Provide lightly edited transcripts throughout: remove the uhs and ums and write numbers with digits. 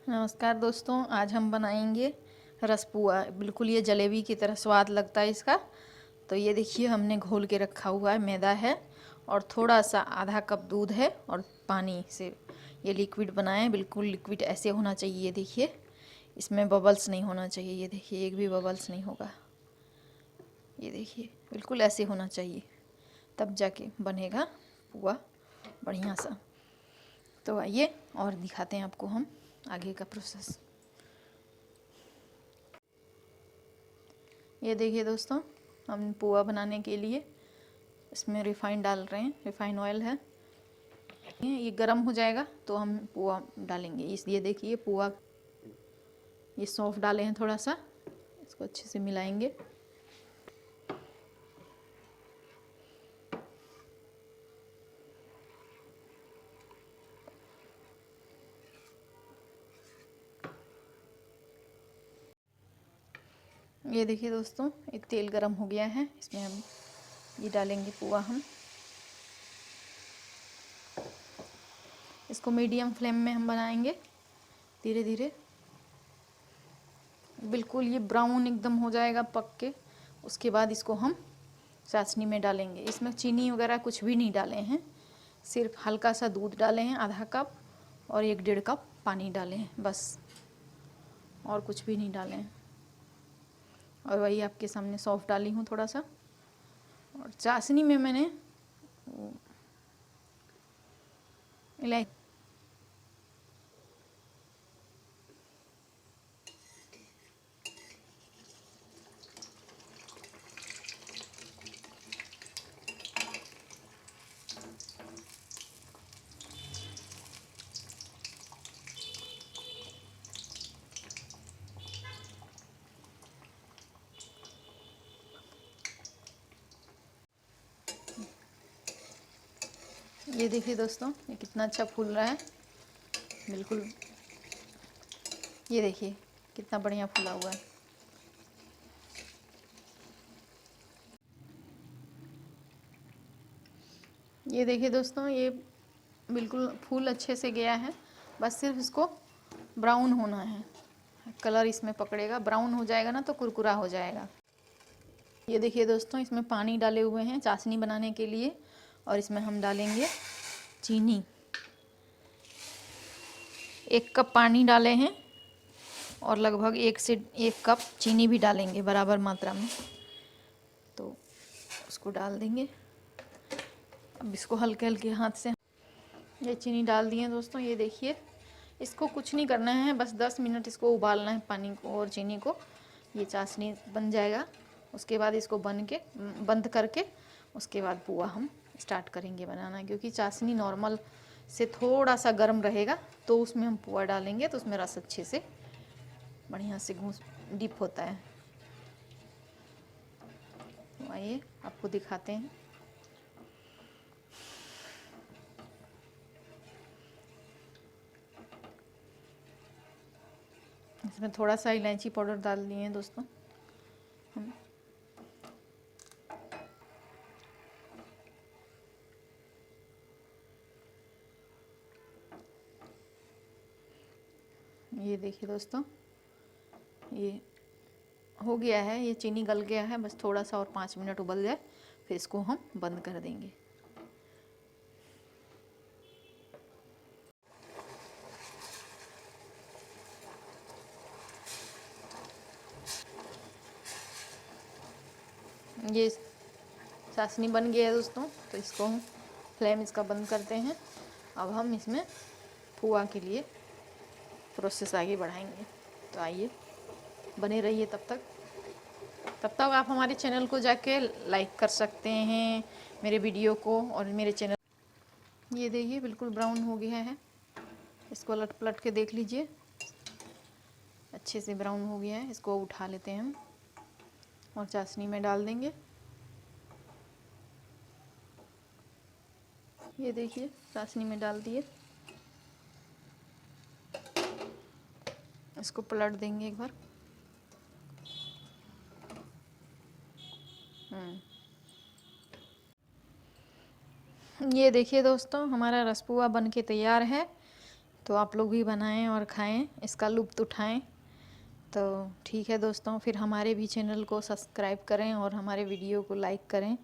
नमस्कार दोस्तों, आज हम बनाएंगे रसपुआ। बिल्कुल ये जलेबी की तरह स्वाद लगता है इसका। तो ये देखिए, हमने घोल के रखा हुआ है, मैदा है और थोड़ा सा आधा कप दूध है और पानी से ये लिक्विड बनाए हैं। बिल्कुल लिक्विड ऐसे होना चाहिए। ये देखिए, इसमें बबल्स नहीं होना चाहिए। ये देखिए, एक भी बबल्स नहीं होगा। ये देखिए, बिल्कुल ऐसे होना चाहिए, तब जाके बनेगा पुआ बढ़िया सा। तो आइए और दिखाते हैं आपको हम आगे का प्रोसेस। ये देखिए दोस्तों, हम पुआ बनाने के लिए इसमें रिफ़ाइन डाल रहे हैं। रिफ़ाइन ऑयल है, ये गर्म हो जाएगा तो हम पुआ डालेंगे। इसलिए देखिए, पुआ ये सौंफ डाले हैं थोड़ा सा, इसको अच्छे से मिलाएंगे। ये देखिए दोस्तों, एक तेल गरम हो गया है, इसमें हम ये डालेंगे पुआ। हम इसको मीडियम फ्लेम में हम बनाएंगे धीरे धीरे। बिल्कुल ये ब्राउन एकदम हो जाएगा पक के। उसके बाद इसको हम चाशनी में डालेंगे। इसमें चीनी वगैरह कुछ भी नहीं डाले हैं, सिर्फ हल्का सा दूध डाले हैं आधा कप और 1-1.5 कप पानी डाले हैं बस, और कुछ भी नहीं डाले हैं। और वही आपके सामने सौंफ डाली हूँ थोड़ा सा, और चाशनी में मैंने इलायची। ये देखिए दोस्तों, ये कितना अच्छा फूल रहा है। बिल्कुल ये देखिए कितना बढ़िया फूला हुआ है। ये देखिए दोस्तों, ये बिल्कुल फूल अच्छे से गया है। बस सिर्फ इसको ब्राउन होना है, कलर इसमें पकड़ेगा। ब्राउन हो जाएगा ना तो कुरकुरा हो जाएगा। ये देखिए दोस्तों, इसमें पानी डाले हुए हैं चाशनी बनाने के लिए, और इसमें हम डालेंगे चीनी। 1 कप पानी डाले हैं और लगभग 1 से 1 कप चीनी भी डालेंगे बराबर मात्रा में। तो उसको डाल देंगे। अब इसको हल्के हल्के हाथ से ये चीनी डाल दिए दोस्तों। ये देखिए, इसको कुछ नहीं करना है, बस 10 मिनट इसको उबालना है, पानी को और चीनी को। ये चाशनी बन जाएगा। उसके बाद इसको बंद करके उसके बाद पुआ हम स्टार्ट करेंगे बनाना। क्योंकि चाशनी नॉर्मल से थोड़ा सा गर्म रहेगा तो उसमें हम पुआ डालेंगे तो उसमें रस अच्छे से बढ़िया से घुस डीप होता है। तो आइए आपको दिखाते हैं। इसमें थोड़ा सा इलायची पाउडर डाल दिए हैं दोस्तों हम। ये देखिए दोस्तों, ये हो गया है, ये चीनी गल गया है। बस थोड़ा सा और 5 मिनट उबल जाए, फिर इसको हम बंद कर देंगे। ये चाशनी बन गया है दोस्तों, तो इसको हम फ्लेम इसका बंद करते हैं। अब हम इसमें पुआ के लिए प्रोसेस आगे बढ़ाएंगे। तो आइए बने रहिए तब तक आप हमारे चैनल को जाके लाइक कर सकते हैं, मेरे वीडियो को। और मेरे चैनल ये देखिए बिल्कुल ब्राउन हो गया है। इसको लट पलट के देख लीजिए, अच्छे से ब्राउन हो गया है। इसको उठा लेते हैं हम और चाशनी में डाल देंगे। ये देखिए, चाशनी में डाल दिए। इसको पलट देंगे एक बार। ये देखिए दोस्तों, हमारा रसपुआ बन के तैयार है। तो आप लोग भी बनाएं और खाएं, इसका लुत्फ़ उठाएं। तो ठीक है दोस्तों, फिर हमारे भी चैनल को सब्सक्राइब करें और हमारे वीडियो को लाइक करें।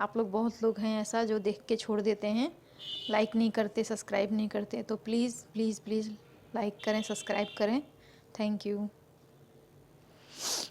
आप लोग बहुत लोग हैं ऐसा जो देख के छोड़ देते हैं, लाइक नहीं करते, सब्सक्राइब नहीं करते। तो प्लीज़ प्लीज़ प्लीज़ लाइक करें, सब्सक्राइब करें। Thank you.